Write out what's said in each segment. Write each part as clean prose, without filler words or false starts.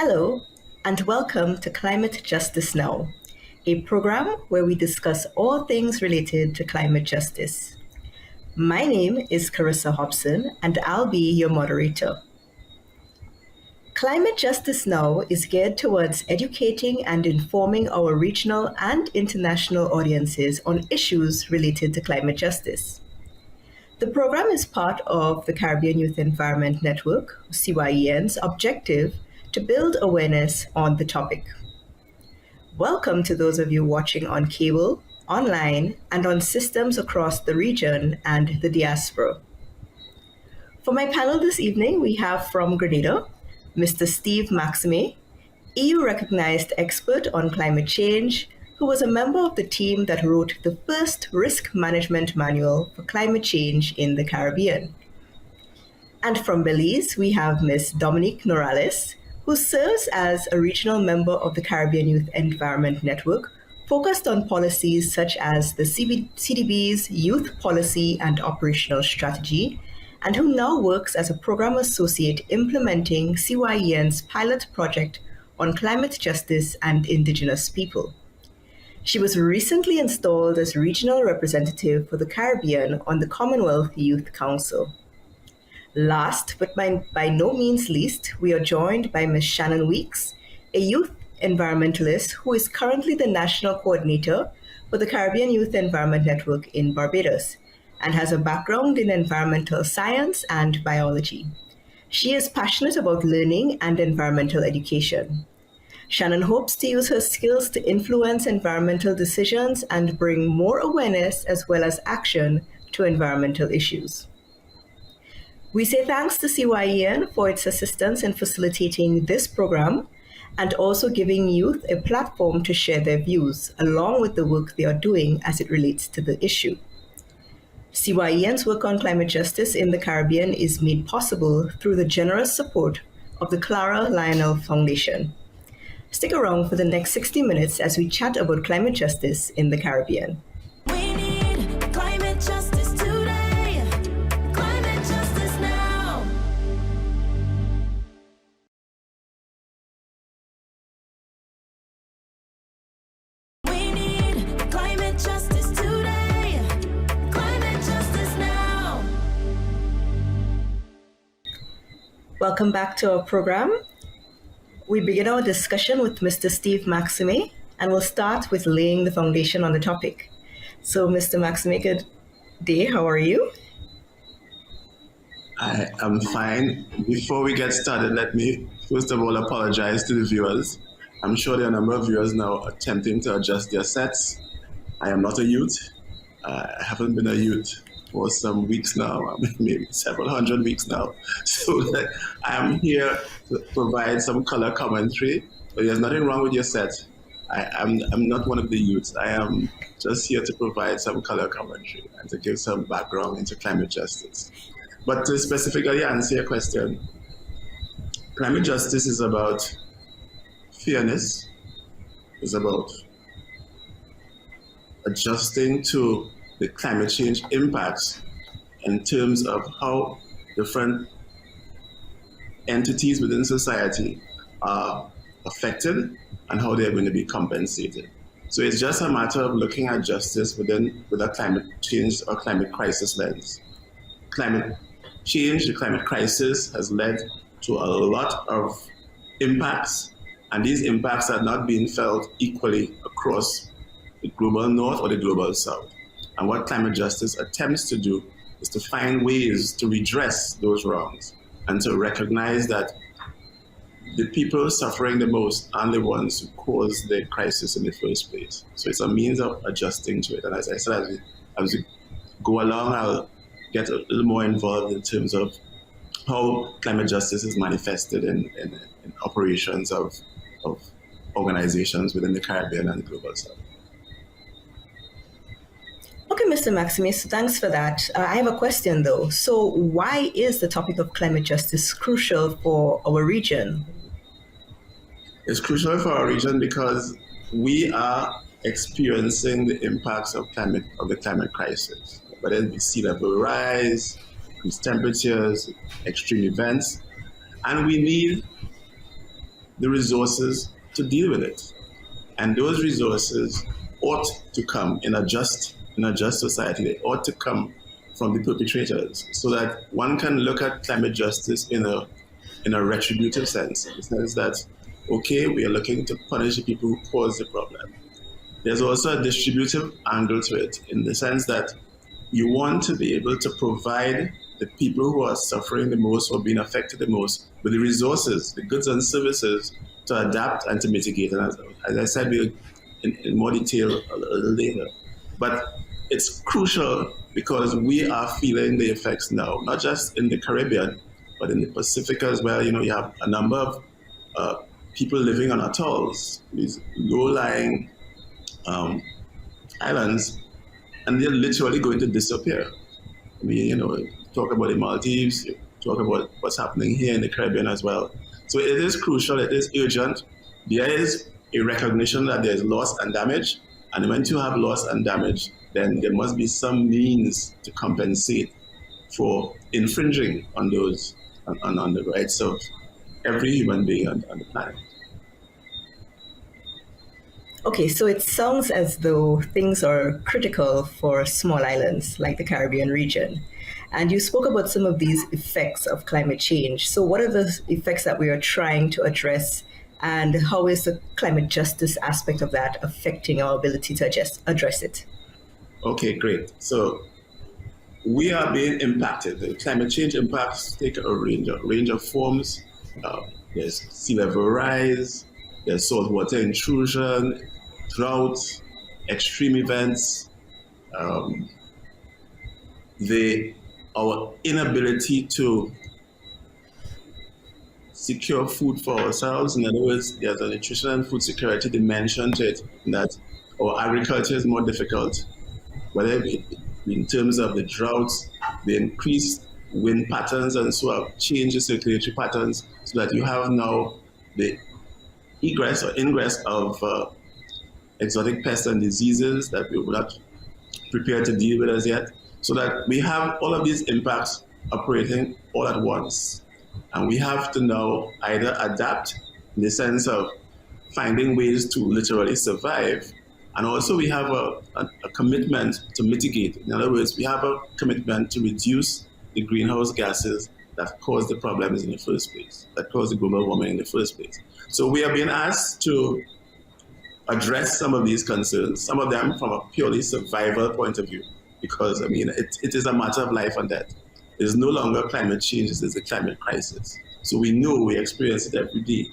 Hello, and welcome to Climate Justice Now, a program where we discuss all things related to climate justice. My name is Carissa Hobson, and I'll be your moderator. Climate Justice Now is geared towards educating and informing our regional and international audiences on issues related to climate justice. The program is part of the Caribbean Youth Environment Network, CYEN's objective to build awareness on the topic. Welcome to those of you watching on cable, online, and on systems across the region and the diaspora. For my panel this evening, we have from Grenada, Mr. Steve Maxime, EU-recognized expert on climate change, who was a member of the team that wrote the first risk management manual for climate change in the Caribbean. And from Belize, we have Ms. Dominique Norales, who serves as a regional member of the Caribbean Youth Environment Network, focused on policies such as the CDB's Youth Policy and Operational Strategy, and who now works as a program associate implementing CYEN's pilot project on climate justice and Indigenous people. She was recently installed as regional representative for the Caribbean on the Commonwealth Youth Council. Last, but by no means least, we are joined by Ms. Shannon Weeks, a youth environmentalist who is currently the national coordinator for the Caribbean Youth Environment Network in Barbados and has a background in environmental science and biology. She is passionate about learning and environmental education. Shannon hopes to use her skills to influence environmental decisions and bring more awareness as well as action to environmental issues. We say thanks to CYEN for its assistance in facilitating this program and also giving youth a platform to share their views, along with the work they are doing as it relates to the issue. CYEN's work on climate justice in the Caribbean is made possible through the generous support of the Clara Lionel Foundation. Stick around for the next 60 minutes as we chat about climate justice in the Caribbean. We need climate justice today. Climate justice now. We need climate justice today. Climate justice now. Welcome back to our program. We begin our discussion with Mr. Steve Maxime, and we'll start with laying the foundation on the topic. So, Mr. Maxime, good day. How are you? I am fine. Before we get started, let me first of all apologize to the viewers. I'm sure there are a number of viewers now attempting to adjust their sets. I am not a youth. I haven't been a youth for some weeks now, maybe several hundred weeks now. So I am here to provide some color commentary, but there's nothing wrong with your set. I'm not one of the youths. I am just here to provide some color commentary and to give some background into climate justice. But to specifically answer your question, climate justice is about fairness, it's about adjusting to the climate change impacts in terms of how different entities within society are affected and how they're going to be compensated. So it's just a matter of looking at justice with a climate change or climate crisis lens. Climate change, the climate crisis has led to a lot of impacts, and these impacts are not being felt equally across the global north or the global south. And what climate justice attempts to do is to find ways to redress those wrongs and to recognize that the people suffering the most are the ones who caused the crisis in the first place. So it's a means of adjusting to it. And as I said, as we go along, I'll get a little more involved in terms of how climate justice is manifested in operations of organizations within the Caribbean and the global south. Okay, Mr. Maxime, so thanks for that. I have a question though. So why is the topic of climate justice crucial for our region? It's crucial for our region because we are experiencing the impacts of the climate crisis, whether it be sea level rise, increased temperatures, extreme events, and we need the resources to deal with it. And those resources ought to come in a just society. They ought to come from the perpetrators, so that one can look at climate justice in a retributive sense, in the sense that, okay, we are looking to punish the people who caused the problem. There's also a distributive angle to it, in the sense that you want to be able to provide the people who are suffering the most or being affected the most with the resources, the goods and services to adapt and to mitigate. And as I said, we'll in more detail a little later. But it's crucial because we are feeling the effects now, not just in the Caribbean, but in the Pacific as well. You have a number of people living on atolls, these low-lying islands, and they're literally going to disappear. I mean, talk about the Maldives, talk about what's happening here in the Caribbean as well. So it is crucial, it is urgent. There is a recognition that there's loss and damage, and when you have loss and damage, then there must be some means to compensate for infringing on those, on the rights of every human being on the planet. Okay, so it sounds as though things are critical for small islands like the Caribbean region. And you spoke about some of these effects of climate change. So what are the effects that we are trying to address, and how is the climate justice aspect of that affecting our ability to address it? Okay, great. So we are being impacted. The climate change impacts take a range of forms. There's sea level rise, there's saltwater intrusion, drought, extreme events, our inability to secure food for ourselves. In other words, there's a nutrition and food security dimension to it, in that our agriculture is more difficult, whether in terms of the droughts, the increased wind patterns, and so have changed the circulatory patterns, so that you have now the egress or ingress of exotic pests and diseases that we were not prepared to deal with as yet. So that we have all of these impacts operating all at once. And we have to now either adapt in the sense of finding ways to literally survive. And also we have a commitment to mitigate. In other words, we have a commitment to reduce the greenhouse gases that cause the problems in the first place, that cause the global warming in the first place. So we are being asked to address some of these concerns, some of them from a purely survival point of view, because, I mean, it is a matter of life and death. It is no longer climate change, it is a climate crisis. So we know, we experience it every day.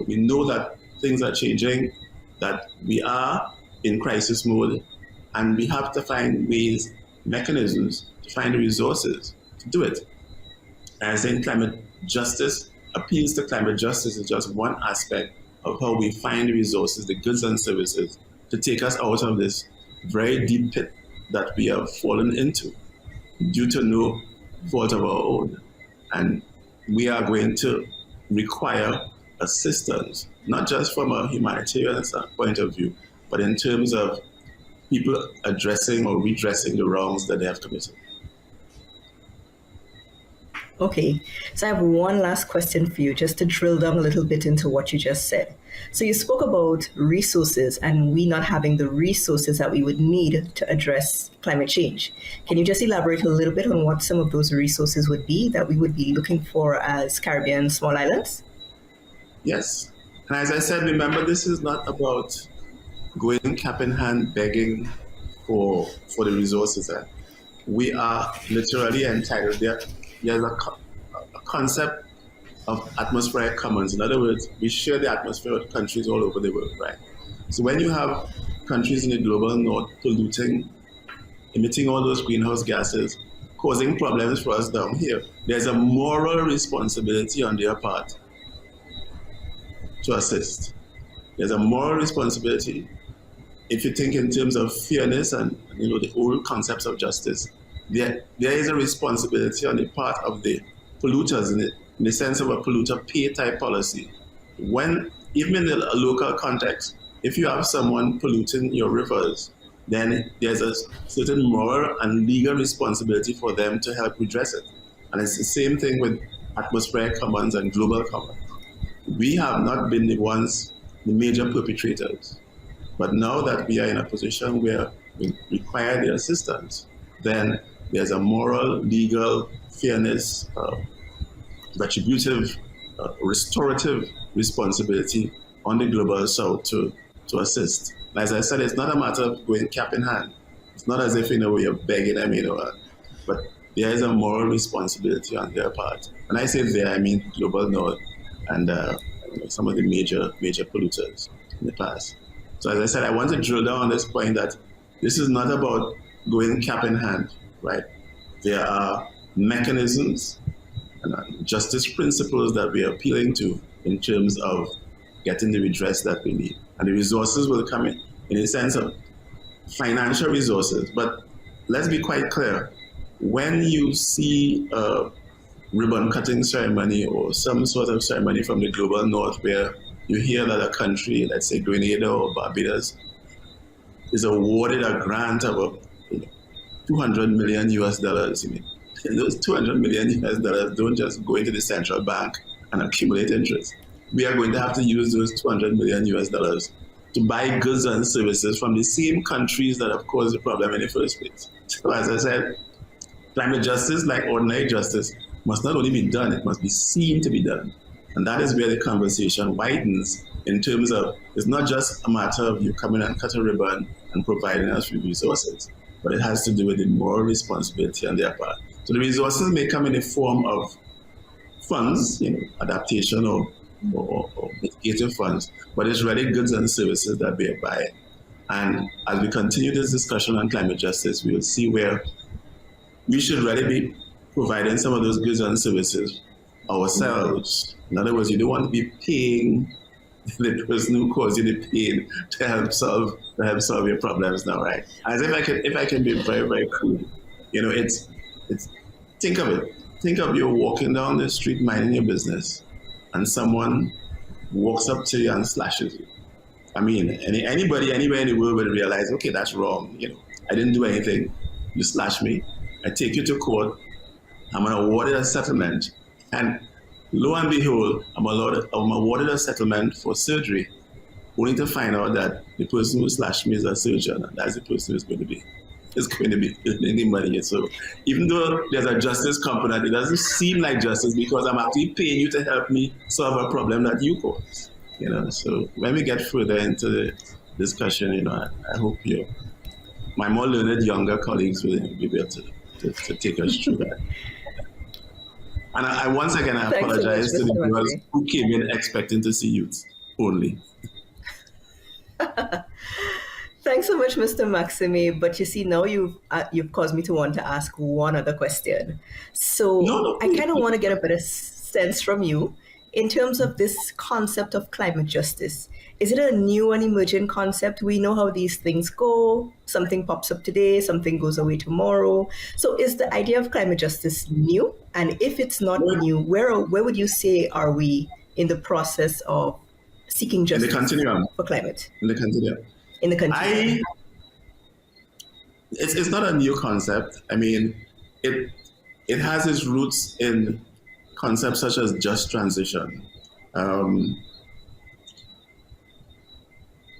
We know that things are changing, that we are in crisis mode, and we have to find ways, mechanisms to find the resources to do it. As in, climate justice, appeals to climate justice is just one aspect of how we find the resources, the goods and services, to take us out of this very deep pit that we have fallen into due to no fault of our own. And we are going to require assistance, not just from a humanitarian point of view, but in terms of people addressing or redressing the wrongs that they have committed. Okay, so I have one last question for you, just to drill down a little bit into what you just said. So you spoke about resources and we not having the resources that we would need to address climate change. Can you just elaborate a little bit on what some of those resources would be that we would be looking for as Caribbean small islands? Yes, and as I said, remember, this is not about going cap in hand begging for the resources. We are literally entitled. There's a concept of atmospheric commons. In other words, we share the atmosphere with countries all over the world, right? So when you have countries in the global north polluting, emitting all those greenhouse gases, causing problems for us down here, there's a moral responsibility on their part to assist. There's a moral responsibility. If you think in terms of fairness and the old concepts of justice, there is a responsibility on the part of the polluters in the sense of a polluter pay type policy. When, even in a local context, if you have someone polluting your rivers, then there's a certain moral and legal responsibility for them to help redress it. And it's the same thing with atmospheric commons and global commons. we have not been the ones, the major perpetrators. But now that we are in a position where we require their assistance, then there's a moral, legal, fairness, retributive, restorative responsibility on the global south to assist. As I said, it's not a matter of going cap in hand. It's not as if, you're begging them, but there is a moral responsibility on their part. When I say there, I mean global north and some of the major polluters in the past. So as I said, I want to drill down on this point that this is not about going cap in hand, right? There are mechanisms and justice principles that we are appealing to in terms of getting the redress that we need. And the resources will come in a sense of financial resources. But let's be quite clear. When you see a ribbon cutting ceremony or some sort of ceremony from the global north where you hear that a country, let's say Grenada or Barbados, is awarded a grant of $200 million US dollars. Those $200 million US dollars don't just go into the central bank and accumulate interest. We are going to have to use those $200 million US dollars to buy goods and services from the same countries that have caused the problem in the first place. So as I said, climate justice, like ordinary justice, must not only be done, it must be seen to be done. And that is where the conversation widens in terms of, it's not just a matter of you coming and cut a ribbon and providing us with resources, but it has to do with the moral responsibility on their part. So the resources may come in the form of funds, adaptation or mitigative funds, but it's really goods and services that we are buying. And as we continue this discussion on climate justice, we will see where we should really be providing some of those goods and services ourselves. In other words, you don't want to be paying the person who caused you the pain to help solve your problems now, right? As if I can be very, very crude, it's think of it. Think of you walking down the street minding your business, and someone walks up to you and slashes you. I mean, anybody anywhere in the world will realize, okay, that's wrong. I didn't do anything. You slash me. I take you to court. I'm awarded a settlement, and lo and behold, I'm awarded a settlement for surgery, only to find out that the person who slashed me is a surgeon, and that's the person who's going to be earning money. So even though there's a justice component, it doesn't seem like justice because I'm actually paying you to help me solve a problem that you caused. So when we get further into the discussion, I hope my more learned younger colleagues will be able to take us through that. And I once again, I apologize to the viewers who came in expecting to see youths only. Thanks so much, Mr. Maxime. But you see, now you've caused me to want to ask one other question. So I kind of want to get a better sense from you in terms of this concept of climate justice. Is it a new and emerging concept? We know how these things go. Something pops up today, something goes away tomorrow. So is the idea of climate justice new? And if it's not new, where would you say are we in the process of seeking justice for climate? In the continuum. It's not a new concept. I mean, it has its roots in concepts such as just transition.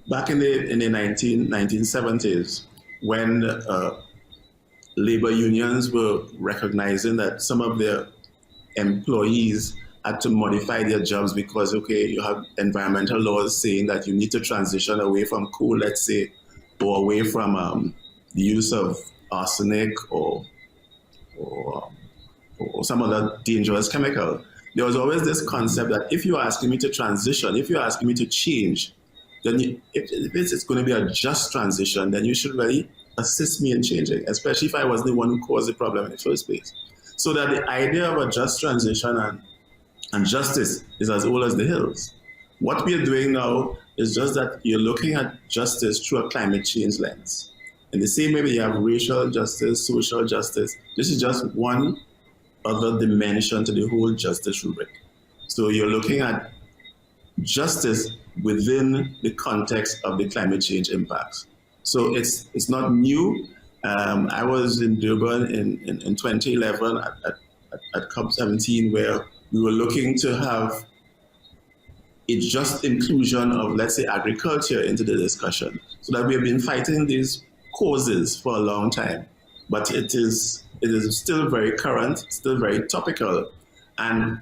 Back in the 1970s, when labor unions were recognizing that some of their employees had to modify their jobs because, you have environmental laws saying that you need to transition away from coal, let's say, or away from the use of arsenic or some other dangerous chemical. There was always this concept that if you're asking me to transition, if you're asking me to change, then if it's going to be a just transition, then you should really assist me in changing, especially if I was the one who caused the problem in the first place. So that the idea of a just transition and justice is as old as the hills. What we are doing now is just that you're looking at justice through a climate change lens. In the same way we have racial justice, social justice, this is just one other dimension to the whole justice rubric. So you're looking at justice within the context of the climate change impacts. So it's not new. I was in Durban in 2011 at COP17, where we were looking to have it's just inclusion of, let's say, agriculture into the discussion. So that we have been fighting these causes for a long time, but it is still very current, still very topical, and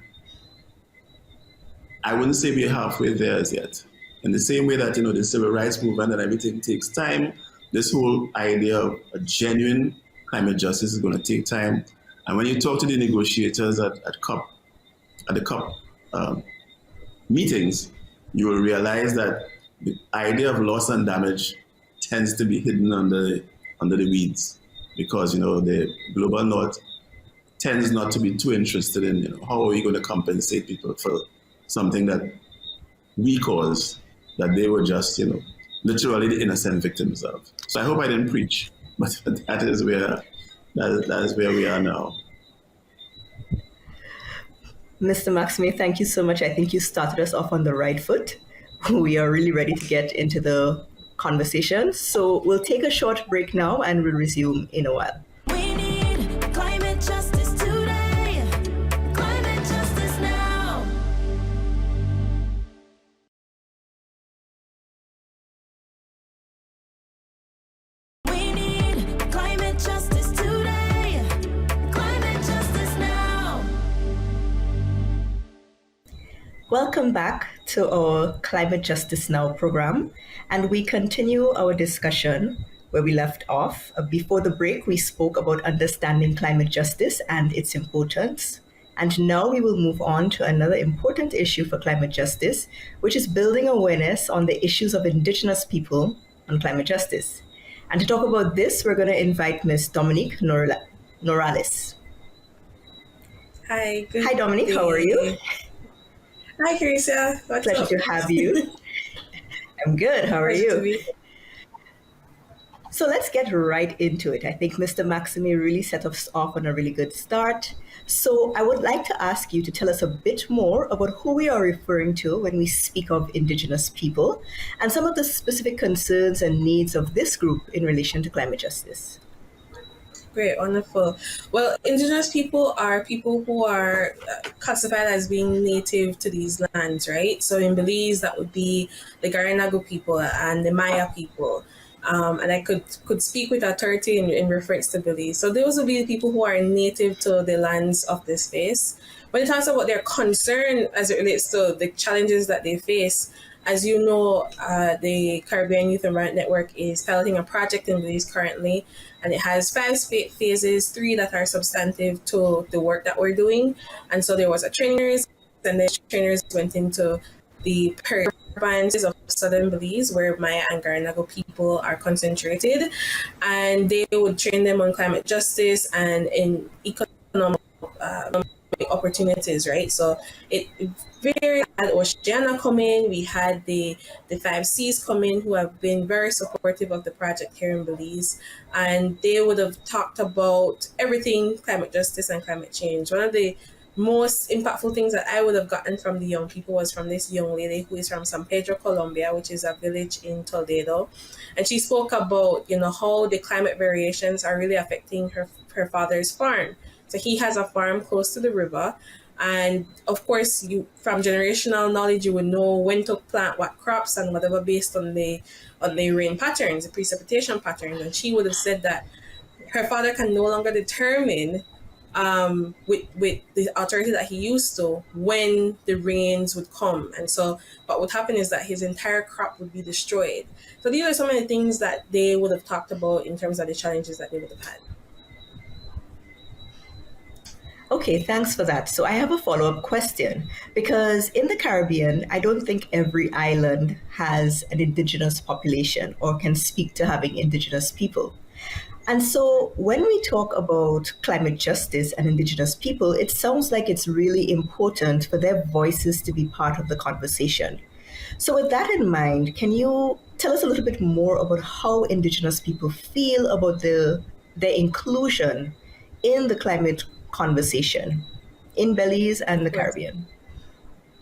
I wouldn't say we're halfway there as yet. In the same way that the civil rights movement and everything takes time, this whole idea of a genuine climate justice is going to take time. And when you talk to the negotiators at the COP meetings, you will realize that the idea of loss and damage tends to be hidden under the weeds, because the global north tends not to be too interested in how are we going to compensate people for something that we caused, that they were just literally the innocent victims of. So I hope I didn't preach, but that is where we are now. Mr. Maxime, thank you so much. I think you started us off on the right foot. We are really ready to get into the conversation. So we'll take a short break now and we'll resume in a while. We need climate justice today. Climate justice now. We need climate justice today. Climate justice now. Welcome back to our Climate Justice Now program, and we continue our discussion where we left off. Before the break, we spoke about understanding climate justice and its importance. And now we will move on to another important issue for climate justice, which is building awareness on the issues of Indigenous people on climate justice. And to talk about this, we're going to invite Ms. Dominique Norales. Hi, good Hi, Dominique, day. how are you? Hi, Carissa. What's Pleasure up? to have you. I'm good. How are Pleasure to you? be- So let's get right into it. I think Mr. Maxime really set us off on a really good start. So I would like to ask you to tell us a bit more about who we are referring to when we speak of Indigenous people and some of the specific concerns and needs of this group in relation to climate justice. Great, wonderful. Well, Indigenous people are people who are classified as being native to these lands, right? So in Belize, that would be the Garinagu people and the Maya people. And I could speak with authority in reference to Belize. So those would be the people who are native to the lands of this space. When it talks about their concern as it relates to the challenges that they face, as you know, the Caribbean Youth Environment Network is piloting a project in Belize currently, and it has 5 phases, 3 that are substantive to the work that we're doing. And so there was a trainers, and the trainers went into the provinces of southern Belize, where Maya and Garinagu people are concentrated, and they would train them on climate justice and in economic opportunities, right? So it very had Oceana come in, we had the 5Cs come in, who have been very supportive of the project here in Belize, and they would have talked about everything climate justice and climate change. One of the most impactful things that I would have gotten from the young people was from this young lady who is from San Pedro, Colombia, which is a village in Toledo. And she spoke about, how the climate variations are really affecting her father's farm. So he has a farm close to the river. And of course, you from generational knowledge, you would know when to plant what crops and whatever based on the rain patterns, the precipitation patterns. And she would have said that her father can no longer determine with the authority that he used to when the rains would come. And so what would happen is that his entire crop would be destroyed. So these are some of the things that they would have talked about in terms of the challenges that they would have had. Okay, thanks for that. So I have a follow-up question because in the Caribbean, I don't think every island has an Indigenous population or can speak to having Indigenous people. And so when we talk about climate justice and Indigenous people, it sounds like it's really important for their voices to be part of the conversation. So with that in mind, can you tell us a little bit more about how Indigenous people feel about their inclusion in the climate conversation in Belize and the Caribbean?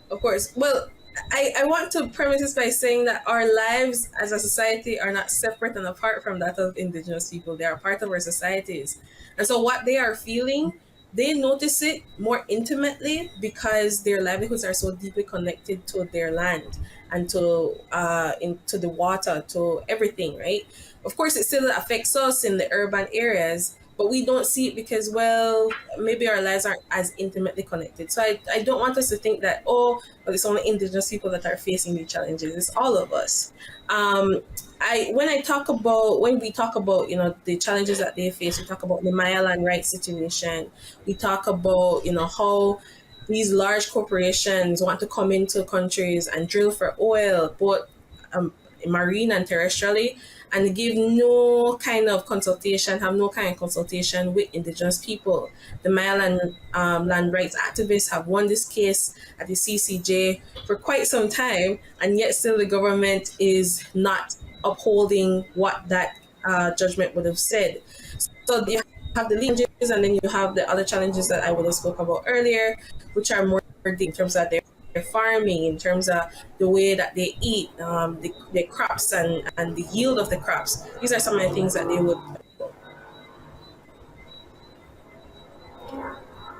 Of course. Well, I want to premise this by saying that our lives as a society are not separate and apart from that of Indigenous people. They are part of our societies. And so what they are feeling they notice it more intimately because their livelihoods are so deeply connected to their land and into the water, to everything, right? Of course, it still affects us in the urban areas, but we don't see it because, well, maybe our lives aren't as intimately connected. So I don't want us to think that, oh, well, it's only Indigenous people that are facing these challenges. It's all of us. Um, when we talk about, the challenges that they face, we talk about the Maya land rights situation. We talk about, how these large corporations want to come into countries and drill for oil, both marine and terrestrially, and give no kind of consultation, have no kind of consultation with Indigenous people. The Maya land rights activists have won this case at the CCJ for quite some time, and yet still the government is not upholding what that judgment would have said. So you have the legal challenges, and then you have the other challenges that I would have spoke about earlier, which are more deep in terms of their farming, in terms of the way that they eat, the crops and the yield of the crops. These are some of the things that they would.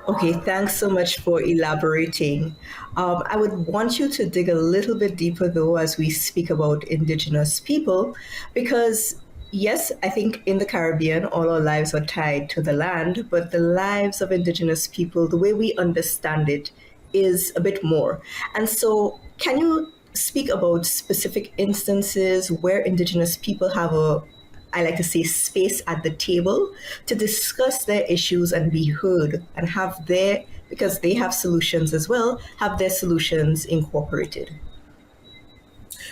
Okay, thanks so much for elaborating. I would want you to dig a little bit deeper, though, as we speak about Indigenous people, because yes, I think in the Caribbean, all our lives are tied to the land, but the lives of Indigenous people, the way we understand it, is a bit more. And so, can you speak about specific instances where Indigenous people have a, I like to say, space at the table to discuss their issues and be heard and have their, because they have solutions as well, have their solutions incorporated?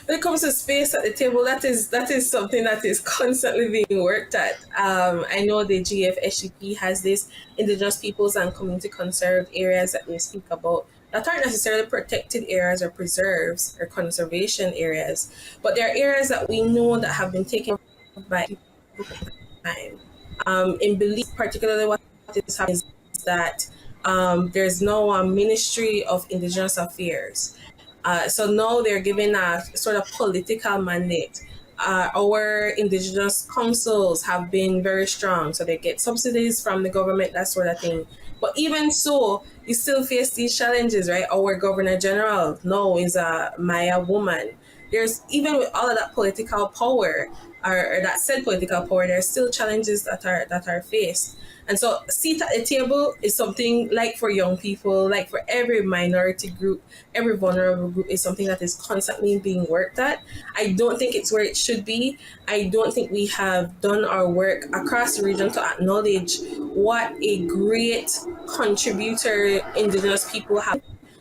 When it comes to space at the table, that is something that is constantly being worked at. I know the GFSGP has this Indigenous peoples and community conserved areas that they speak about that aren't necessarily protected areas or preserves or conservation areas, but there are areas that we know that have been taken by people for time. In Belize, particularly, what is happening is that there's no Ministry of Indigenous Affairs. So now they're given a sort of political mandate. Our Indigenous councils have been very strong, so they get subsidies from the government, that sort of thing. But even so, you still face these challenges, right? Our Governor General now is a Maya woman. There's, even with all of that political power, or that said political power, there's still challenges that are faced. And so, seat at the table is something like for young people, like for every minority group, every vulnerable group, is something that is constantly being worked at. I don't think it's where it should be. I don't think we have done our work across the region to acknowledge what a great contributor Indigenous people have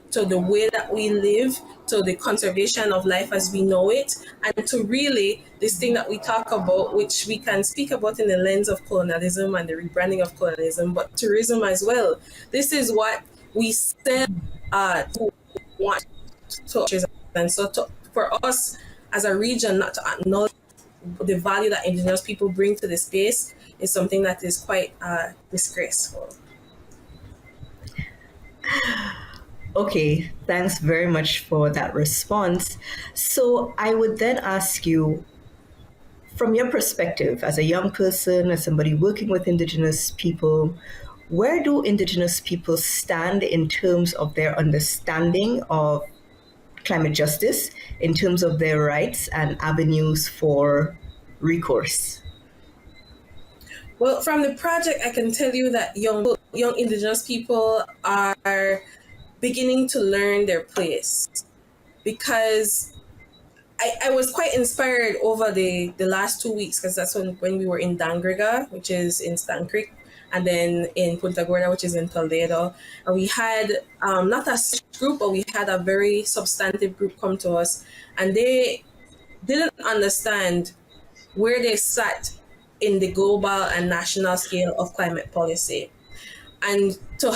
to the way that we live, to the conservation of life as we know it, and to really this thing that we talk about, which we can speak about in the lens of colonialism and the rebranding of colonialism, but tourism as well. This is what we still want to, and so for us as a region not to acknowledge the value that Indigenous people bring to the space is something that is quite disgraceful. Okay, thanks very much for that response. So I would then ask you, from your perspective, as a young person, as somebody working with Indigenous people, where do Indigenous people stand in terms of their understanding of climate justice, in terms of their rights and avenues for recourse? Well, from the project, I can tell you that young Indigenous people are beginning to learn their place, because I was quite inspired over the last 2 weeks, because that's when we were in Dangriga, which is in Stan Creek, and then in Punta Gorda, which is in Toledo. And we had not a group, but we had a very substantive group come to us, and they didn't understand where they sat in the global and national scale of climate policy. And to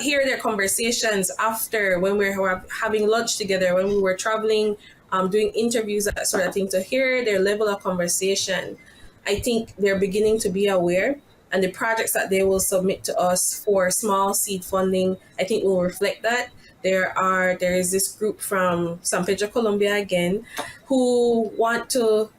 hear their conversations after, when we were having lunch together, when we were traveling, doing interviews, that sort of thing, to hear their level of conversation, I think they're beginning to be aware. And the projects that they will submit to us for small seed funding, I think will reflect that. There is this group from San Pedro, Colombia again, who want to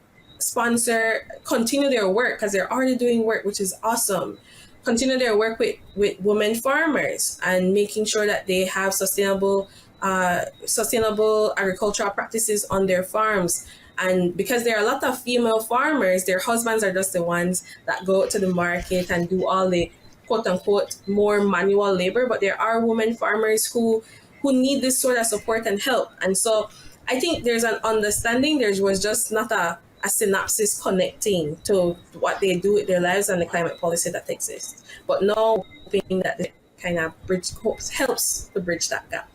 continue their work, because they're already doing work, which is awesome. continue their work with women farmers and making sure that they have sustainable agricultural practices on their farms. And because there are a lot of female farmers, their husbands are just the ones that go to the market and do all the quote unquote more manual labor. But there are women farmers who need this sort of support and help. And so I think there's an understanding. There was just not a synopsis connecting to what they do with their lives and the climate policy that exists. But now hoping that this kind of helps to bridge that gap.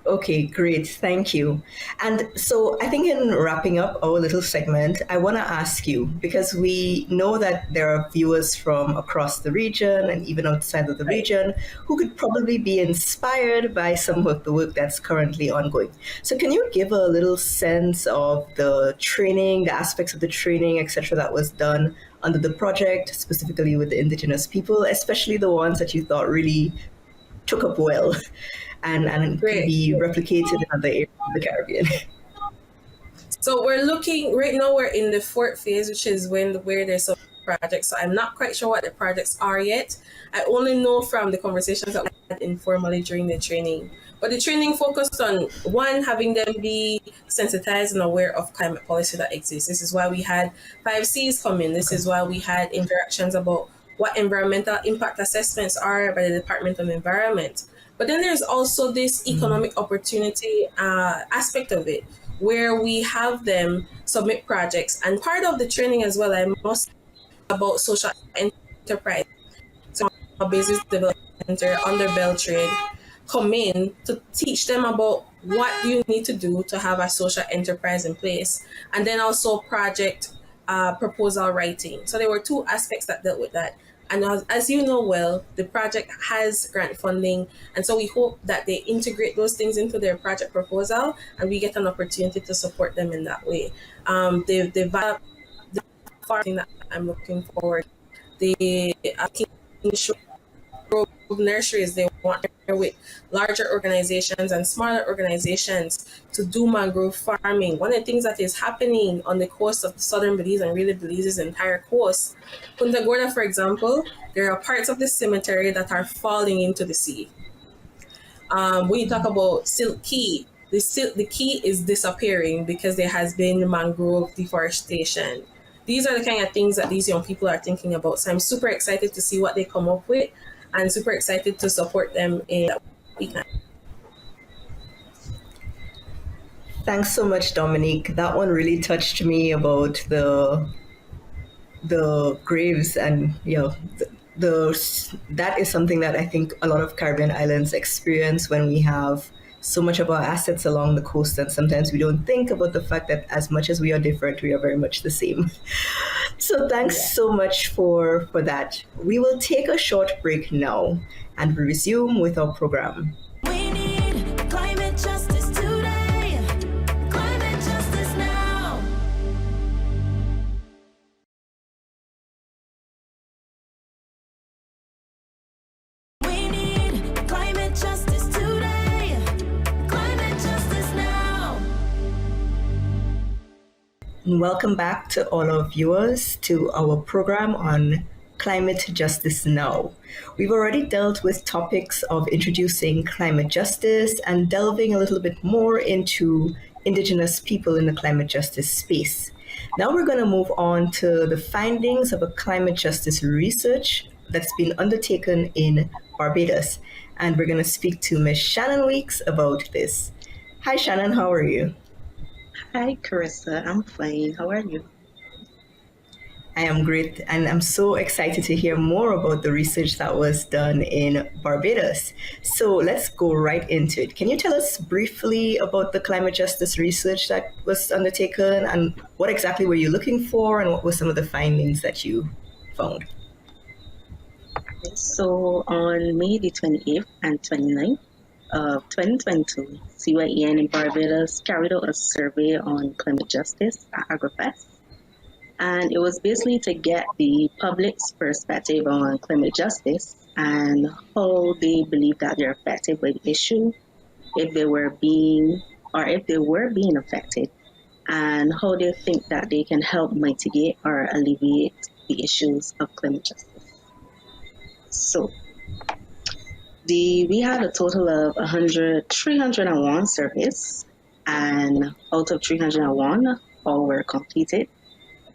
Okay, great. Thank you. And so I think in wrapping up our little segment, I want to ask you, because we know that there are viewers from across the region and even outside of the region who could probably be inspired by some of the work that's currently ongoing. So can you give a little sense of the training, the aspects of the training, etc., that was done under the project, specifically with the Indigenous people, especially the ones that you thought really took up well and could be replicated in other areas of the Caribbean? So we're looking right now. We're in the fourth phase, which is where there's some projects. So I'm not quite sure what the projects are yet. I only know from the conversations that we had informally during the training. But the training focused on one, having them be sensitized and aware of climate policy that exists. This is why we had 5Cs come in. This is why we had interactions about what environmental impact assessments are by the Department of Environment. But then there's also this economic opportunity aspect of it, where we have them submit projects. And part of the training as well, I must about social enterprise. So our business development center under Beltrade come in to teach them about what do you need to do to have a social enterprise in place. And then also project proposal writing. So there were two aspects that dealt with that. And as you know well, the project has grant funding. And so we hope that they integrate those things into their project proposal and we get an opportunity to support them in that way. The thing that I'm looking forward, the nurseries, they want to partner with larger organizations and smaller organizations to do mangrove farming. One of the things that is happening on the coast of the southern Belize and really Belize's entire coast, Punta Gorda, for example, there are parts of the cemetery that are falling into the sea. When you talk about Silk Key, the key is disappearing because there has been mangrove deforestation. These are the kind of things that these young people are thinking about. So I'm super excited to see what they come up with and super excited to support them in that weekend. Thanks so much, Dominique. That one really touched me about the graves, and that is something that I think a lot of Caribbean islands experience when we have so much of our assets along the coast, and sometimes we don't think about the fact that as much as we are different, we are very much the same. So thanks so much for that. We will take a short break now and resume with our program. We need climate justice today. Climate justice now. We need climate justice today. Climate justice now. Welcome back to all our viewers to our program on Climate Justice Now. We've already dealt with topics of introducing climate justice and delving a little bit more into Indigenous people in the climate justice space. Now we're going to move on to the findings of a climate justice research that's been undertaken in Barbados. And we're going to speak to Ms. Shannon Weeks about this. Hi, Shannon, how are you? Hi, Carissa. I'm fine. How are you? I am great, and I'm so excited to hear more about the research that was done in Barbados. So let's go right into it. Can you tell us briefly about the climate justice research that was undertaken, and what exactly were you looking for, and what were some of the findings that you found? So on May the 28th and 29th of 2022, CYEN in Barbados carried out a survey on climate justice at AgriFest. And it was basically to get the public's perspective on climate justice and how they believe that they're affected by the issue, if they were being affected, and how they think that they can help mitigate or alleviate the issues of climate justice. So we had a total of 301 surveys, and out of 301, all were completed,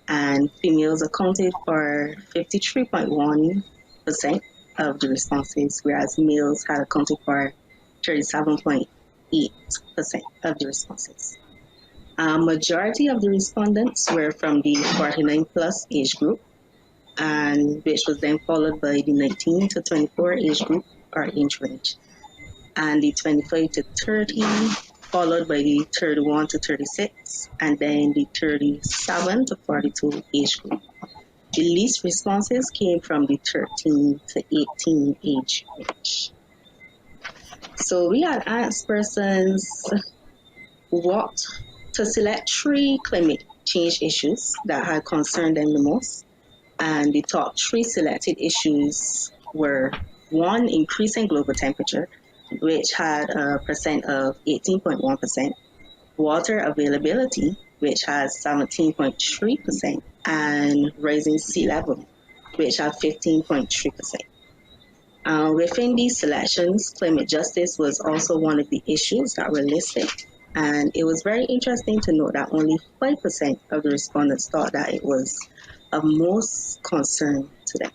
and females accounted for 53.1% of the responses, whereas males had accounted for 37.8% of the responses. A majority of the respondents were from the 49 plus age group, and which was then followed by the 19 to 24 age group or age range, and the 25 to 30, followed by the 31 to 36, and then the 37 to 42 age group. The least responses came from the 13 to 18 age range. So we had asked persons what to select 3 climate change issues that had concerned them the most. And the top 3 selected issues were: 1, increasing global temperature, which had a percent of 18.1%, water availability, which has 17.3%, and rising sea level, which had 15.3%. Within these selections, climate justice was also one of the issues that were listed, and it was very interesting to note that only 5% of the respondents thought that it was of most concern to them.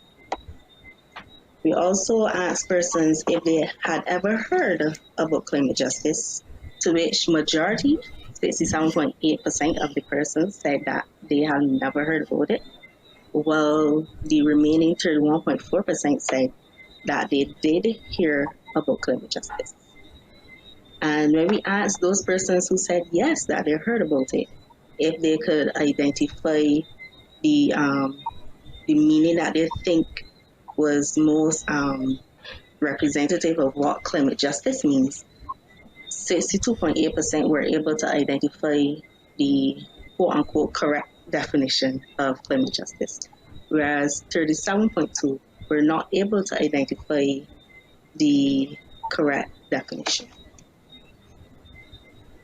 We also asked persons if they had ever heard about climate justice, to which majority, 67.8% of the persons said that they had never heard about it, while the remaining 31.4% said that they did hear about climate justice. And when we asked those persons who said yes, that they heard about it, if they could identify the meaning that they think was most representative of what climate justice means, 62.8% were able to identify the quote-unquote correct definition of climate justice, whereas 37.2% were not able to identify the correct definition.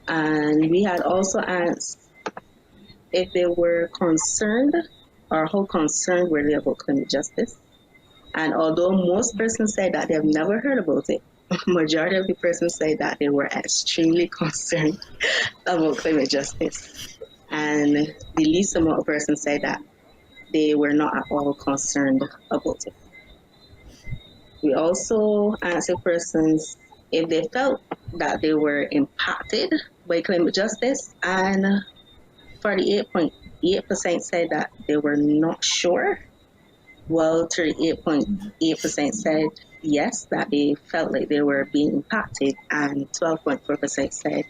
And we had also asked if they were concerned or how concerned were they about climate justice. And although most persons said that they've never heard about it, majority of the persons said that they were extremely concerned about climate justice. And the least amount of persons said that they were not at all concerned about it. We also asked persons if they felt that they were impacted by climate justice, and 48.8% said that they were not sure, while 38.8% said yes, that they felt like they were being impacted, and 12.4% said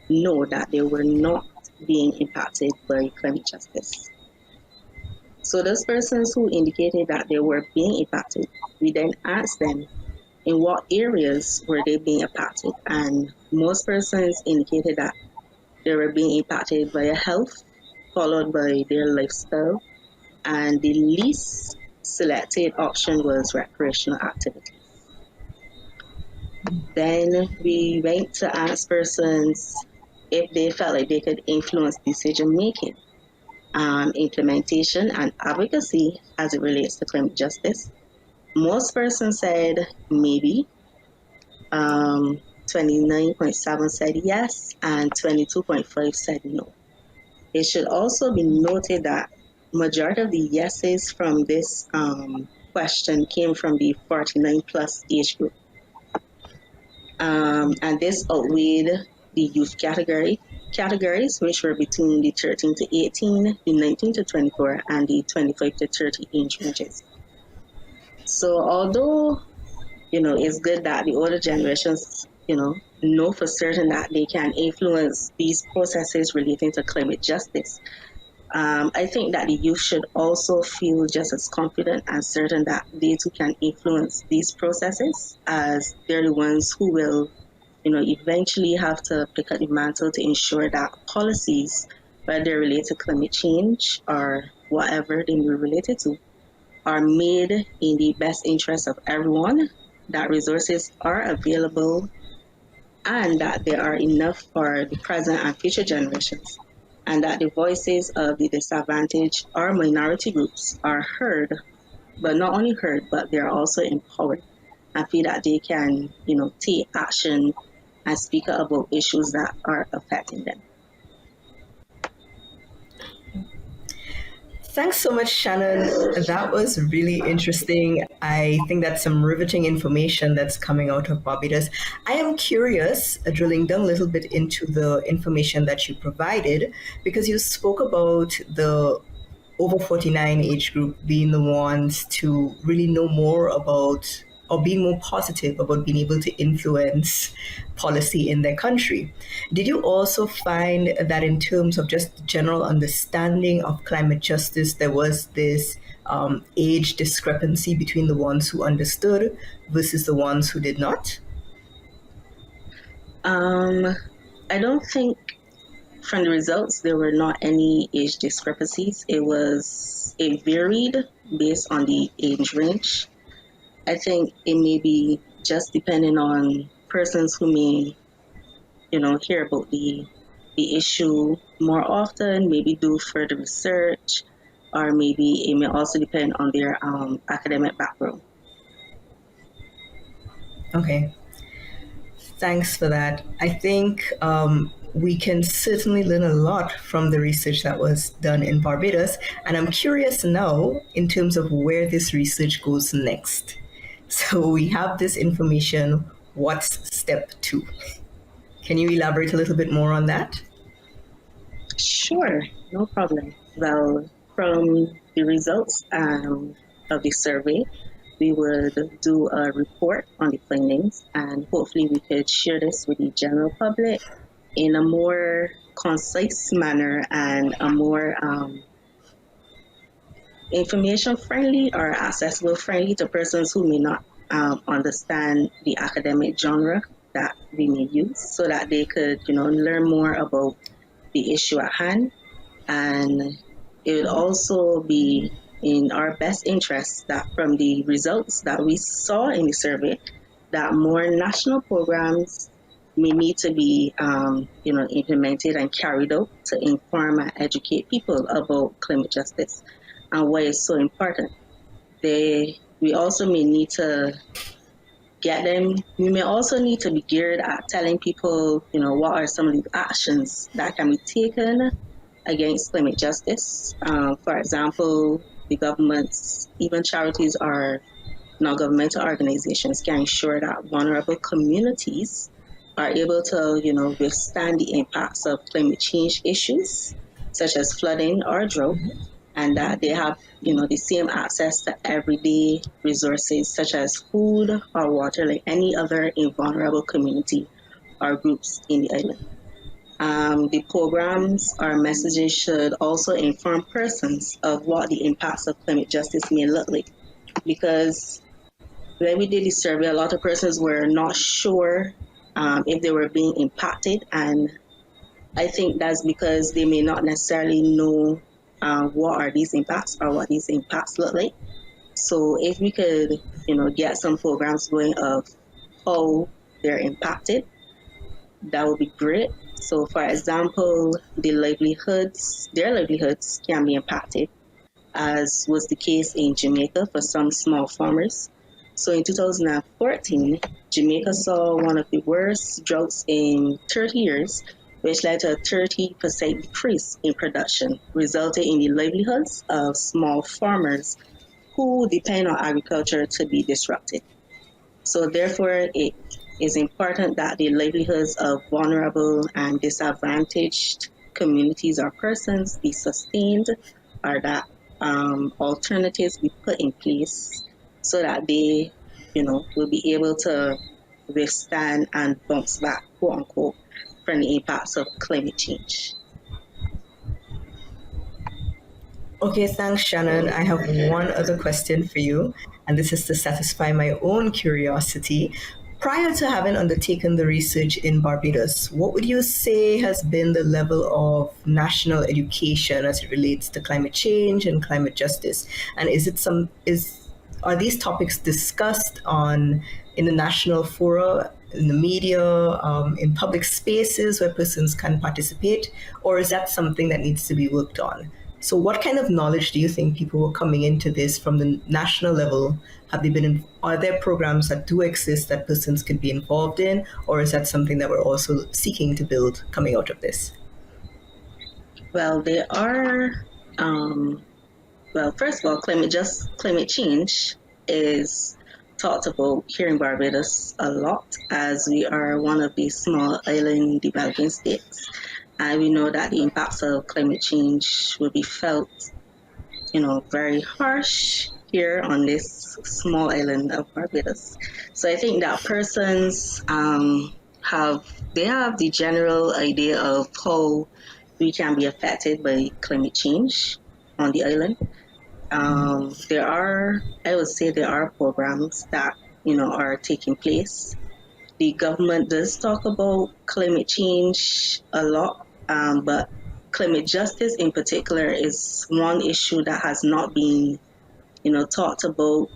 no, that they were not being impacted by climate justice. So those persons who indicated that they were being impacted, we then asked them in what areas were they being impacted, and most persons indicated that they were being impacted by health, followed by their lifestyle, and the least selected option was recreational activities. Then we went to ask persons if they felt like they could influence decision making, implementation, and advocacy as it relates to climate justice. Most persons said maybe, 29.7% said yes, and 22.5% said no. It should also be noted that majority of the yeses from this question came from the 49 plus age group. And this outweighed the youth categories, which were between the 13 to 18, the 19 to 24, and the 25 to 30 age ranges. So although, it's good that the older generations, know for certain that they can influence these processes relating to climate justice, I think that the youth should also feel just as confident and certain that they too can influence these processes, as they're the ones who will, eventually have to pick up the mantle to ensure that policies, whether they're related to climate change or whatever they may be related to, are made in the best interest of everyone, that resources are available, and that there are enough for the present and future generations. and that the voices of the disadvantaged or minority groups are heard, but not only heard, but they're also empowered and feel that they can, take action and speak out about issues that are affecting them. Thanks so much, Shannon. That was really interesting. I think that's some riveting information that's coming out of Barbados. I am curious, drilling down a little bit into the information that you provided, because you spoke about the over 49 age group being the ones to really know more about or being more positive about being able to influence policy in their country. Did you also find that in terms of just general understanding of climate justice, there was this age discrepancy between the ones who understood versus the ones who did not? I don't think from the results there were not any age discrepancies. It varied based on the age range. I think it may be just depending on persons who may, hear about the issue more often, maybe do further research, or maybe it may also depend on their academic background. Okay. Thanks for that. I think we can certainly learn a lot from the research that was done in Barbados. And I'm curious now in terms of where this research goes next. So we have this information. What's step 2? Can you elaborate a little bit more on that? Sure, no problem. Well, from the results of the survey, we would do a report on the findings, and hopefully we could share this with the general public in a more concise manner and a more information friendly or accessible friendly to persons who may not understand the academic genre that we may use, so that they could, learn more about the issue at hand. And it would also be in our best interest that from the results that we saw in the survey, that more national programs may need to be, implemented and carried out to inform and educate people about climate justice and why it's so important. We also may need to get them. We may also need to be geared at telling people, what are some of the actions that can be taken against climate justice. For example, the governments, even charities or non-governmental organizations can ensure that vulnerable communities are able to, withstand the impacts of climate change issues, such as flooding or drought, and that they have, the same access to everyday resources, such as food or water, like any other vulnerable community or groups in the island. The programs or messages should also inform persons of what the impacts of climate justice may look like. Because when we did the survey, a lot of persons were not sure if they were being impacted. And I think that's because they may not necessarily know what are these impacts or what these impacts look like. So if we could, get some programs going of how they're impacted, that would be great. So, for example, their livelihoods can be impacted, as was the case in Jamaica for some small farmers. So, in 2014, Jamaica saw one of the worst droughts in 30 years, which led to a 30% decrease in production, resulting in the livelihoods of small farmers who depend on agriculture to be disrupted. So, therefore, it is important that the livelihoods of vulnerable and disadvantaged communities or persons be sustained, or that alternatives be put in place so that they, will be able to withstand and bounce back, quote unquote, from the impacts of climate change. Okay, thanks, Shannon. I have one other question for you, and this is to satisfy my own curiosity. Prior to having undertaken the research in Barbados, what would you say has been the level of national education as it relates to climate change and climate justice? And is are these topics discussed in the national fora, in the media, in public spaces where persons can participate, or is that something that needs to be worked on? So, what kind of knowledge do you think people who are coming into this from the national level have they been? Are there programs that do exist that persons could be involved in, or is that something that we're also seeking to build coming out of this? Well, there are. Well, first of all, climate change is talked about here in Barbados a lot, as we are one of these small island developing states, and we know that the impacts of climate change will be felt, very harsh here on this small island of Barbados. So I think that persons have the general idea of how we can be affected by climate change on the island. I would say there are programs that, are taking place. The government does talk about climate change a lot, but climate justice in particular is one issue that has not been, talked about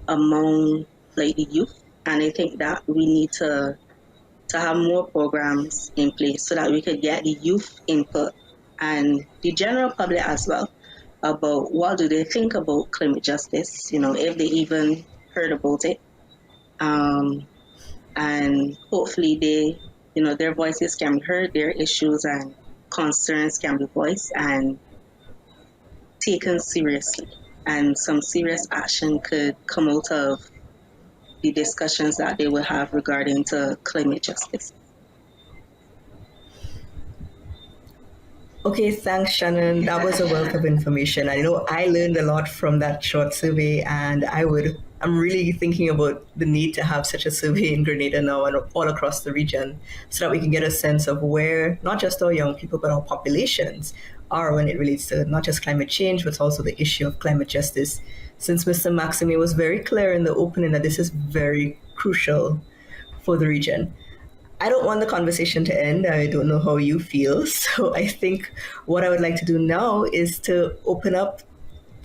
among like the youth. And I think that we need to have more programs in place so that we could get the youth input and the general public as well about what do they think about climate justice, if they even heard about it. And hopefully their voices can be heard, their issues and concerns can be voiced and taken seriously. And some serious action could come out of the discussions that they will have regarding to climate justice. Okay, thanks, Shannon. That was a wealth of information. I know I learned a lot from that short survey, and I'm really thinking about the need to have such a survey in Grenada now and all across the region so that we can get a sense of where not just our young people, but our populations are when it relates to not just climate change, but also the issue of climate justice. Since Mr. Maxime was very clear in the opening that this is very crucial for the region. I don't want the conversation to end. I don't know how you feel. So I think what I would like to do now is to open up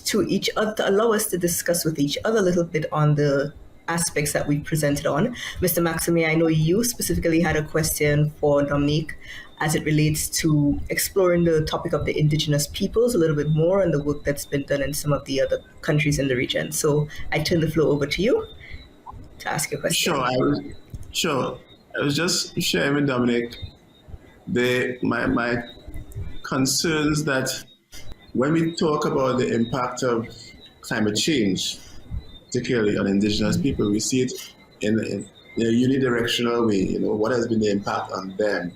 to each other, to allow us to discuss with each other a little bit on the aspects that we presented on. Mr. Maxime, I know you specifically had a question for Dominique as it relates to exploring the topic of the Indigenous peoples a little bit more and the work that's been done in some of the other countries in the region. So I turn the floor over to you to ask your question. Sure. I was just sharing with Dominic my concerns that when we talk about the impact of climate change, particularly on Indigenous people, we see it in a unidirectional way. What has been the impact on them,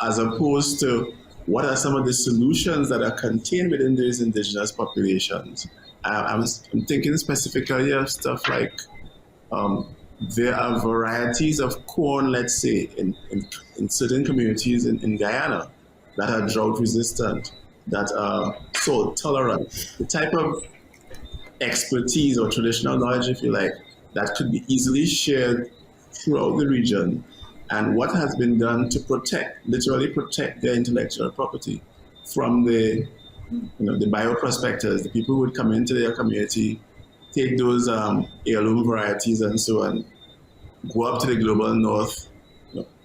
as opposed to what are some of the solutions that are contained within these Indigenous populations. I'm thinking specifically of stuff like there are varieties of corn, let's say, in certain communities in Guyana that are drought resistant, that are salt tolerant. The type of expertise or traditional knowledge, if you like, that could be easily shared throughout the region, and what has been done to literally protect their intellectual property from the bioprospectors, the people who would come into their community, take those heirloom varieties and so on, go up to the global north,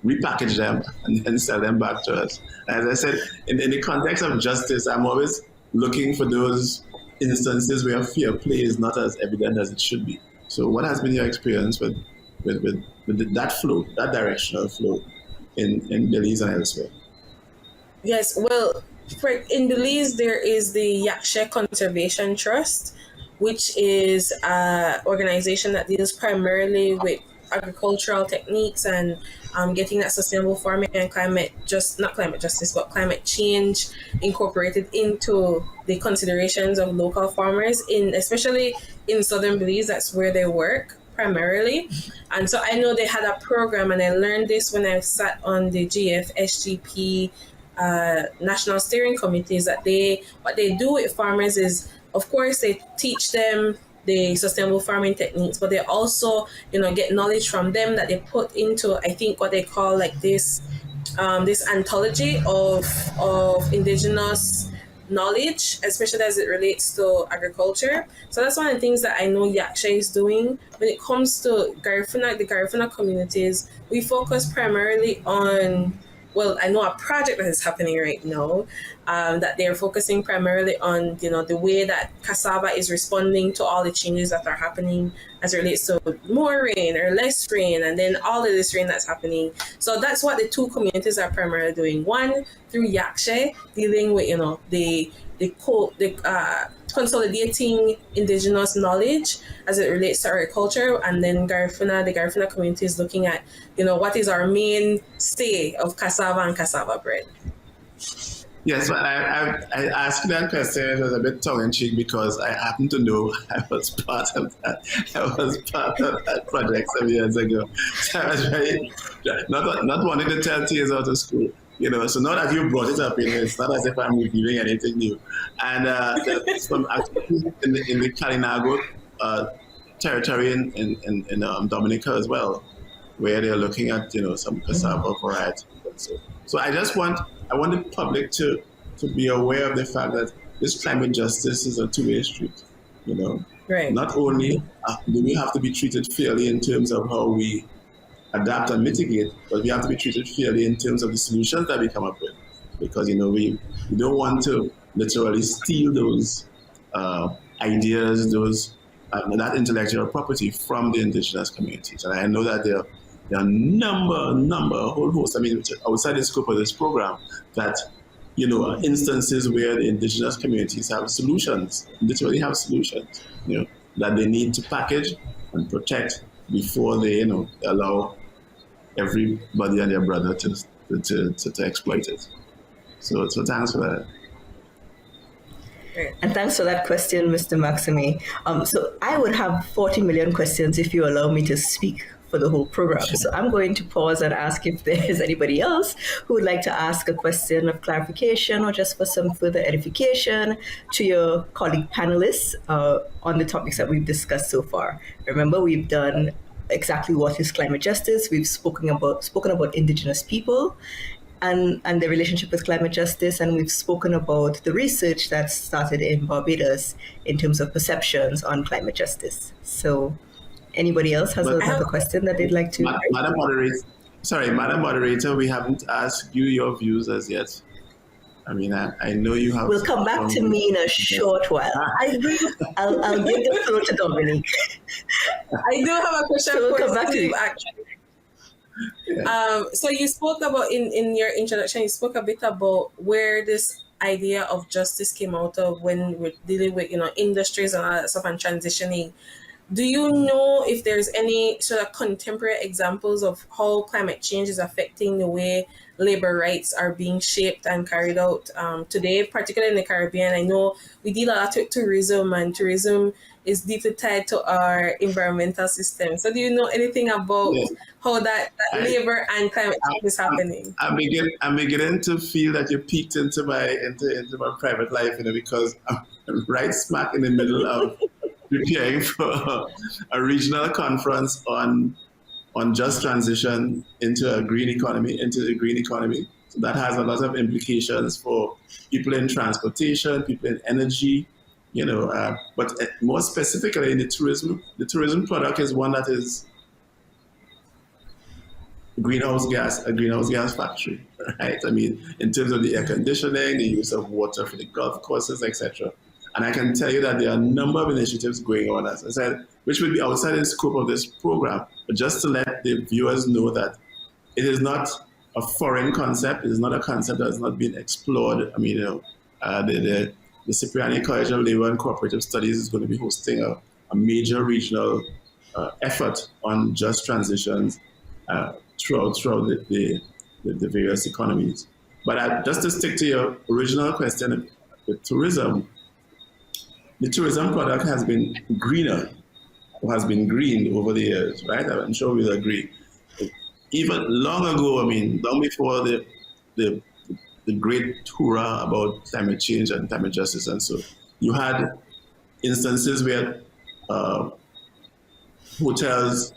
repackage them, and then sell them back to us. As I said, in the context of justice, I'm always looking for those instances where fair play is not as evident as it should be. So what has been your experience with that flow, that directional flow in Belize and elsewhere? Yes, well, in Belize, there is the Yakshe Conservation Trust, which is an organization that deals primarily with agricultural techniques and getting that sustainable farming and climate change incorporated into the considerations of local farmers, especially in southern Belize. That's where they work primarily. And so I know they had a program, and I learned this when I sat on the GF-SGP national steering committees, that what they do with farmers is, of course, they teach them the sustainable farming techniques, but they also, get knowledge from them that they put into, I think, what they call like this anthology of Indigenous knowledge, especially as it relates to agriculture. So that's one of the things that I know Yaksha is doing. When it comes to Garifuna, the Garifuna communities, we focus primarily on, well, I know a project that is happening right now, that they're focusing primarily on, the way that cassava is responding to all the changes that are happening as it relates to more rain or less rain, and then all of this rain that's happening. So that's what the two communities are primarily doing. One through Yakshe, dealing with, the consolidating indigenous knowledge as it relates to agriculture, and then the Garifuna community is looking at, what is our mainstay of cassava and cassava bread. Yes, but I asked that question. It was a bit tongue in cheek because I happen to know I was part of that. I was part of that project some years ago. So I was very not wanting to tell tears out of school. So now that you brought it up, it's not as if I'm revealing anything new. And from actually in the Kalinago territory in Dominica as well, where they're looking at some cassava varieties. So I want the public to be aware of the fact that this climate justice is a two-way street. Right. Not only do we have to be treated fairly in terms of how we adapt and mitigate, but we have to be treated fairly in terms of the solutions that we come up with. Because we don't want to literally steal those ideas, that intellectual property from the indigenous communities. And I know that there are a a whole host, outside the scope of this program, that, instances where the indigenous communities have solutions, literally have solutions, that they need to package and protect before they, allow everybody and their brother to exploit it. So thanks for that. And thanks for that question, Mr. Maxime. So I would have 40 million questions if you allow me to speak for the whole program. So I'm going to pause and ask if there's anybody else who would like to ask a question of clarification or just for some further edification to your colleague panelists on the topics that we've discussed so far. Remember, we've done exactly what is climate justice. We've spoken about Indigenous people and the relationship with climate justice, and we've spoken about the research that started in Barbados in terms of perceptions on climate justice. So anybody else has another question that they'd like to... Madam Moderator, we haven't asked you your views as yet. I know you have... We'll come back to me in a short while. I'll give the floor to Dominique. I do have a question So we'll for come back to Steve, you. actually. So you spoke about, in your introduction, you spoke a bit about where this idea of justice came out of when we're dealing with, industries and all that stuff and transitioning. Do you know if there's any sort of contemporary examples of how climate change is affecting the way labor rights are being shaped and carried out today, particularly in the Caribbean? I know we deal a lot with tourism, and tourism is deeply tied to our environmental system. So do you know anything about how that labor and climate change is happening? I'm beginning to feel that you peeked into my private life, because I'm right smack in the middle of preparing for a regional conference on just transition into the green economy. So that has a lot of implications for people in transportation, people in energy, but more specifically in the tourism. The tourism product is one that is a greenhouse gas factory, right? In terms of the air conditioning, the use of water for the golf courses, etc. And I can tell you that there are a number of initiatives going on, as I said, which will be outside the scope of this program, but just to let the viewers know that it is not a foreign concept. It is not a concept that has not been explored. The Cipriani College of Labor and Cooperative Studies is going to be hosting a major regional effort on just transitions throughout the various economies. But just to stick to your original question with tourism, the tourism product has been greener, or has been greened over the years, right? I'm sure we'll agree. Even long ago, long before the great hurrah about climate change and climate justice, and so you had instances where hotels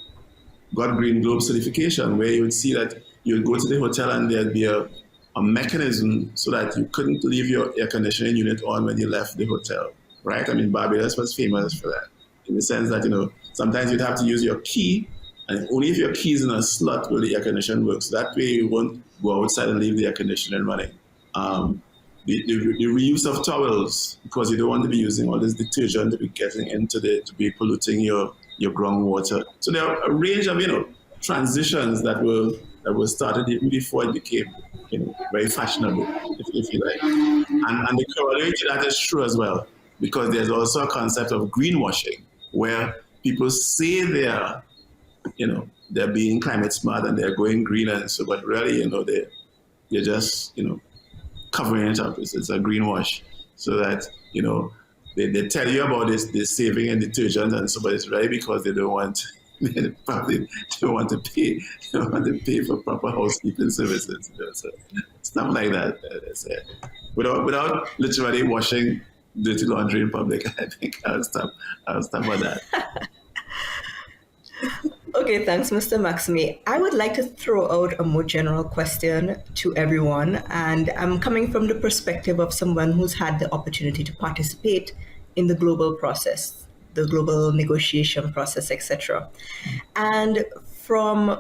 got Green Globe certification, where you would see that you would go to the hotel and there'd be a a mechanism so that you couldn't leave your air conditioning unit on when you left the hotel, right? I mean, Barbados was famous for that, in the sense that, sometimes you'd have to use your key, and only if your key is in a slot will the air conditioning work. So that way you won't go outside and leave the air conditioning running. The reuse of towels, because you don't want to be using all this detergent to be getting to be polluting your groundwater. So there are a range of transitions that were started even before it became very fashionable, if you like. And the corollary to that is true as well, because there's also a concept of greenwashing, where people say they're being climate smart and they're going green, and so, but really, they're just covering it up. It's a greenwash, so that they tell you about this saving in detergent and so, but it's really because they don't want they probably don't want to pay for proper housekeeping services. So stuff like that. Without literally washing dirty laundry in public, I think I'll stop with that. Okay, thanks, Mr. Maxime. I would like to throw out a more general question to everyone, and I'm coming from the perspective of someone who's had the opportunity to participate in the global process, the global negotiation process, etc. And from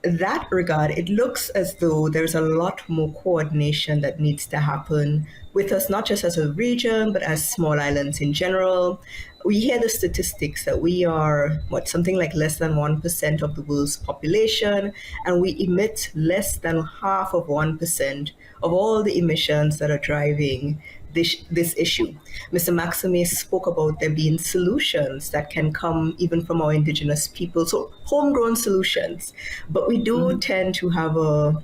that regard, it looks as though there's a lot more coordination that needs to happen with us, not just as a region, but as small islands in general. We hear the statistics that we are, something like less than 1% of the world's population, and we emit less than half of 1% of all the emissions that are driving this issue. Mr. Maxime spoke about there being solutions that can come even from our Indigenous people, so homegrown solutions. But we do tend to have a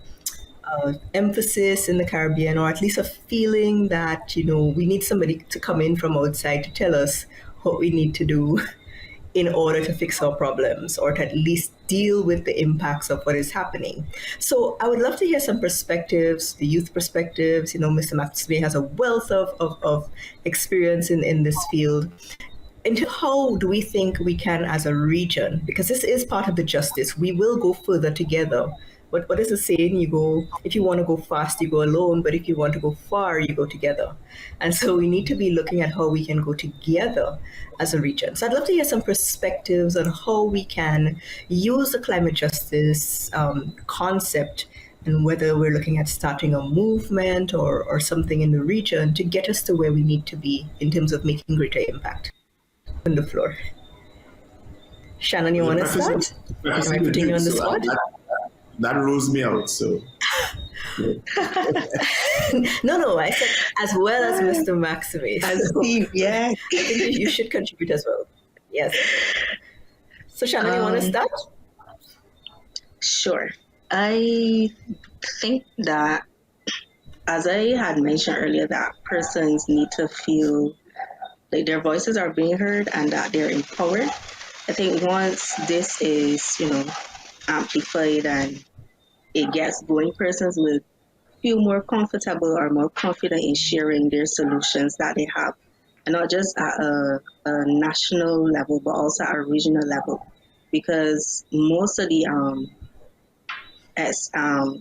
emphasis in the Caribbean, or at least a feeling that we need somebody to come in from outside to tell us what we need to do in order to fix our problems, or to at least deal with the impacts of what is happening. So I would love to hear some perspectives, the youth perspectives. Mr. Maxime has a wealth of experience in this field. Into how do we think we can, as a region, because this is part of the justice, we will go further together. But what is the saying? If you want to go fast, you go alone, but if you want to go far, you go together. And so we need to be looking at how we can go together as a region. So I'd love to hear some perspectives on how we can use the climate justice concept, and whether we're looking at starting a movement or something in the region to get us to where we need to be in terms of making greater impact. On the floor. Shannon, you want to start? Am I putting you on the spot? That rules me out, so. No, I said as well as Mr. Maxime. As Steve, yeah. I think you should contribute as well. Yes. So Shannon, you want to start? Sure. I think that, as I had mentioned earlier, that persons need to feel like their voices are being heard and that they're empowered. I think once this is, amplified and it gets going, persons will feel more comfortable or more confident in sharing their solutions that they have, and not just at a national level, but also at a regional level, because most of the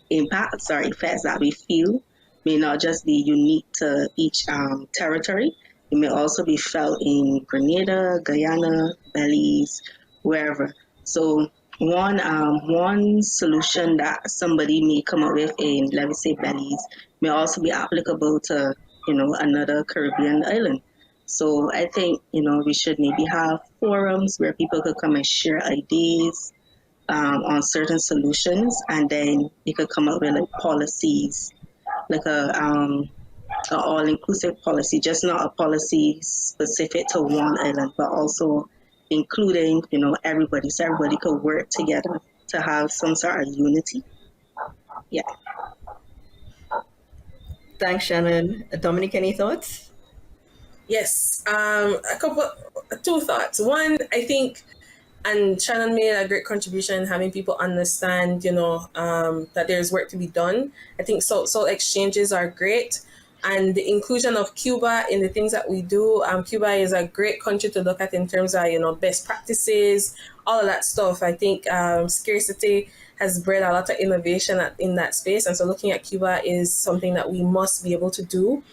impacts or effects that we feel may not just be unique to each territory. It may also be felt in Grenada, Guyana, Belize, wherever. So one solution that somebody may come up with in, let me say, Belize, may also be applicable to, another Caribbean island. So I think, we should maybe have forums where people could come and share ideas on certain solutions, and then you could come up with like policies, like a all-inclusive policy, just not a policy specific to one island, but also including, everybody, so everybody could work together to have some sort of unity. Yeah. Thanks, Shannon. Dominic, any thoughts? Yes, two thoughts. One, I think, and Shannon made a great contribution in having people understand, that there's work to be done. I think so exchanges are great. and the inclusion of Cuba in the things that we do. Cuba is a great country to look at in terms of, best practices, all of that stuff. I think scarcity has bred a lot of innovation in that space. And so looking at Cuba is something that we must be able to do.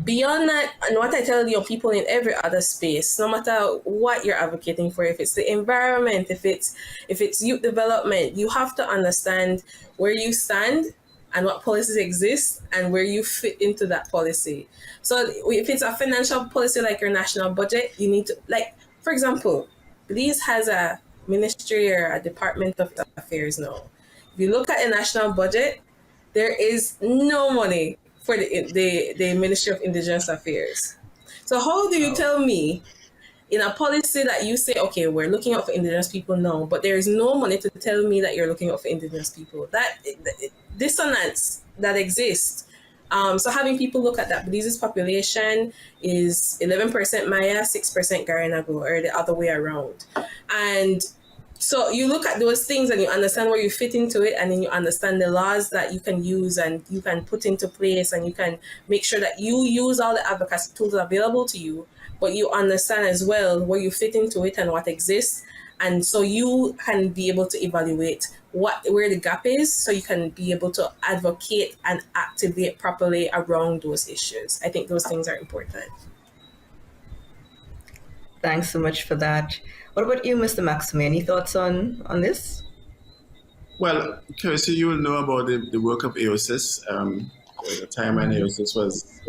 Beyond that, and what I tell people in every other space, no matter what you're advocating for, if it's the environment, if it's youth development, you have to understand where you stand and what policies exist and where you fit into that policy. So if it's a financial policy like your national budget, you need to, like, for example, Belize has a ministry or a department of affairs now. If you look at the national budget, there is no money for the Ministry of Indigenous Affairs. So how do you tell me in a policy that you say, okay, we're looking out for Indigenous people now, but there is no money to tell me that you're looking out for Indigenous people? That dissonance that exists. So having people look at that, Belize's population is 11% Maya, 6% Garinago, or the other way around. And so you look at those things and you understand where you fit into it, and then you understand the laws that you can use and you can put into place, and you can make sure that you use all the advocacy tools available to you, but you understand as well where you fit into it and what exists. And so you can be able to evaluate where the gap is, so you can be able to advocate and activate properly around those issues. I think those things are important. Thanks so much for that. What about you, Mr. Maxime? Any thoughts on this? Well, Kirsty, you will know about the work of AOSIS. The time when AOSIS was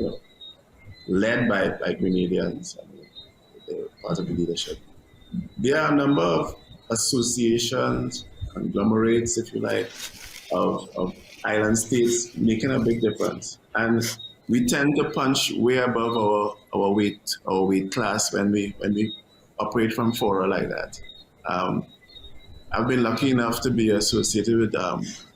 led by Grenadians, they were part of the leadership. There are a number of associations, conglomerates, if you like, of island states making a big difference. And we tend to punch way above our weight class when we operate from fora like that. I've been lucky enough to be associated with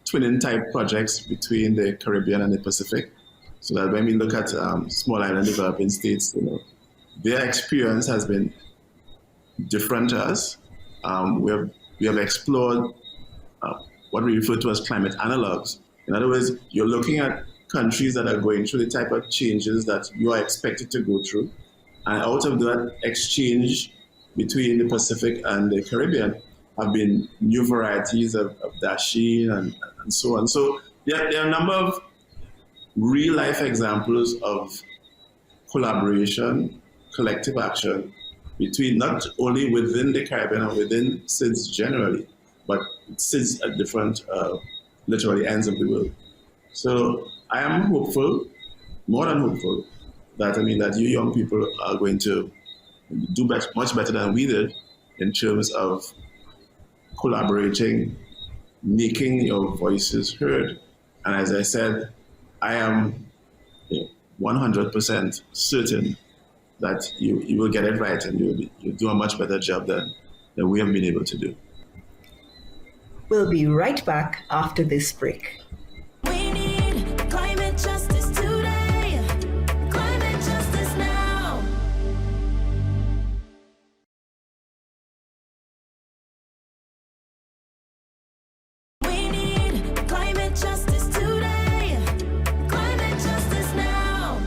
twinning type projects between the Caribbean and the Pacific, so that when we look at small island developing states, their experience has been different to us. We have explored what we refer to as climate analogs. In other words, you're looking at countries that are going through the type of changes that you are expected to go through. And out of that exchange between the Pacific and the Caribbean have been new varieties of dashi and so on. So there are a number of real life examples of collaboration, collective action between not only within the Caribbean and within SIDS generally, but SIDS at different literally ends of the world. So I am hopeful, more than hopeful, that you young people are going to do much better than we did in terms of collaborating, making your voices heard. And as I said, I am 100% certain that you will get it right, and you'll do a much better job than we have been able to do. We'll be right back after this break. We need climate justice today. Climate justice now. We need climate justice today. Climate justice now.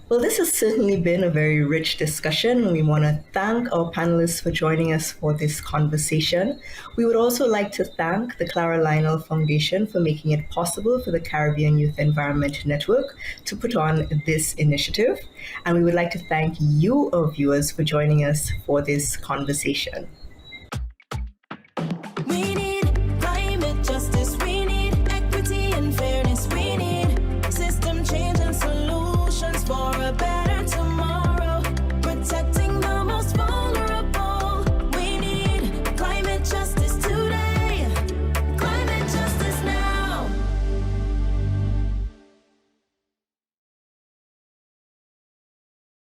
Well, this has certainly been a very rich discussion. We want to thank our panelists for joining us for this conversation. We would also like to thank the Clara Lionel Foundation for making it possible for the Caribbean Youth Environment Network to put on this initiative. And we would like to thank you, our viewers, for joining us for this conversation.